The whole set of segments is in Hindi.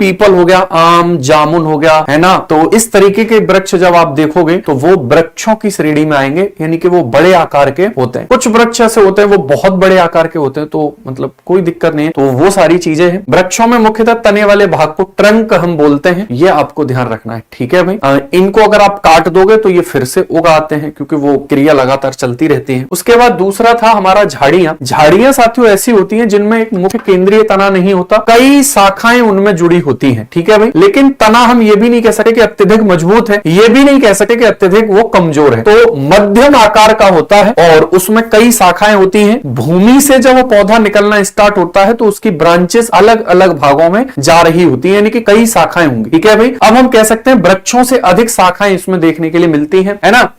पीपल हो गया, आम, जामुन हो गया, है ना। तो इस तरीके के वृक्ष जब आप देखोगे तो वो वृक्षों की श्रेणी में आएंगे, यानी कि वो बड़े आकार के होते हैं। कुछ वृक्ष ऐसे होते हैं वो बहुत बड़े आकार के होते हैं, तो मतलब कोई दिक्कत नहीं है। तो वो सारी चीजें हैं। वृक्षों में मुख्यतः तने वाले भाग को ट्रंक हम बोलते हैं, ये आपको ध्यान रखना है, ठीक है भाई। इनको अगर आप काट दोगे तो ये फिर से उग आते हैं, क्योंकि वो क्रिया लगातार चलती रहती है। उसके बाद दूसरा था हमारा झाड़ियां। झाड़ियां साथियों ऐसी होती हैं जिनमें एक मुख्य केंद्रीय तना नहीं होता, कई शाखाएं उनमें जुड़ी होती हैं, ठीक है भाई। लेकिन तना हम ये भी नहीं कह सकते कि अत्यधिक मजबूत है, ये भी नहीं कह सकते कि अत्यधिक वो कमजोर है। तो मध्यम आकार का होता है और उसमें कई शाखाएं होती हैं। भूमि से जब वो पौधा निकलना स्टार्ट होता है तो उसकी ब्रांचेस अलग अलग भागों में जा रही होती है, यानी कि कई शाखाएं होंगी, ठीक है भाई। अब हम कह सकते हैं वृक्षों से अधिक शाखाएं इसमें देखने के लिए मिलती हैं, है ना।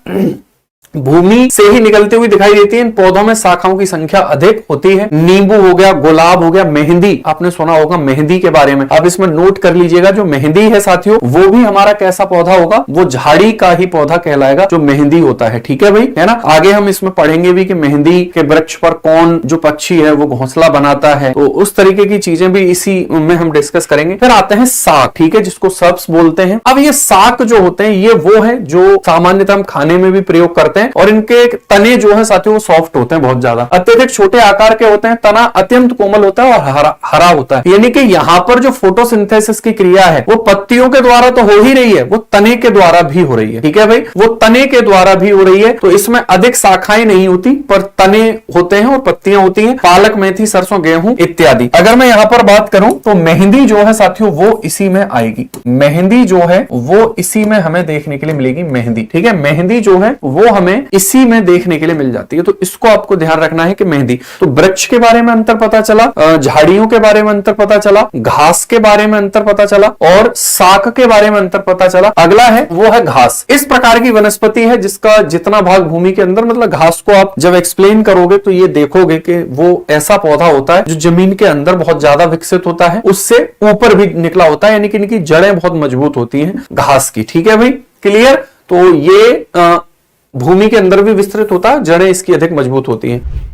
भूमि से ही निकलती हुई दिखाई देती है। इन पौधों में शाखाओं की संख्या अधिक होती है। नींबू हो गया, गुलाब हो गया, मेहंदी, आपने सुना होगा मेहंदी के बारे में। अब इसमें नोट कर लीजिएगा, जो मेहंदी है साथियों वो भी हमारा कैसा पौधा होगा, वो झाड़ी का ही पौधा कहलाएगा जो मेहंदी होता है, ठीक है भाई, है ना। आगे हम इसमें पढ़ेंगे भी कि मेहंदी के वृक्ष पर कौन जो पक्षी है वो घोंसला बनाता है, तो उस तरीके की चीजें भी इसी में हम डिस्कस करेंगे। फिर आते हैं साग, ठीक है, जिसको सर्ब्स बोलते हैं। अब ये साग जो होते हैं ये वो है जो सामान्यतः हम खाने में भी प्रयोग करते हैं, और इनके तने जो है साथियों वो सॉफ्ट होते हैं बहुत ज्यादा, अत्यधिक छोटे आकार के होते हैं। तना अत्यंत कोमल होता है और हरा होता है, यानी कि यहां पर जो फोटोसिंथेसिस की क्रिया है वो पत्तियों के द्वारा तो हो ही रही है, वो तने के द्वारा भी हो रही है, ठीक है भाई, वो तने के द्वारा भी हो रही है। तो इसमें अधिक शाखाएं नहीं होती पर तने होते हैं और पत्तियां होती हैं। पालक, मेथी, सरसों, गेहूं इत्यादि। अगर मैं यहां पर बात करूं तो मेहंदी जो है साथियों वो इसी में आएगी। मेहंदी जो है वो इसी में हमें देखने के लिए मिलेगी, मेहंदी, ठीक है। मेहंदी जो है वो हमें इसी में देखने के लिए मिल जाती है। तो इसको आपको ध्यान रखना है कि मेहंदी। तो वृक्ष के बारे में अंतर पता चला, झाड़ियों के बारे में अंतर पता चला, घास के बारे में अंतर पता चला और शाक के बारे में अंतर पता चला। अगला है वो है घास। इस प्रकार की वनस्पति है जिसका जितना भाग भूमि के अंदर, मतलब घास को आप जब एक्सप्लेन करोगे तो ये देखोगे कि वो ऐसा पौधा होता है जो जमीन के अंदर बहुत ज्यादा विकसित होता है, उससे ऊपर भी निकला होता है, यानी कि इनकी जड़ें बहुत मजबूत होती हैं घास की, ठीक है भाई, क्लियर। तो ये भूमि के अंदर भी विस्तृत होता है, जड़ें इसकी अधिक मजबूत होती हैं।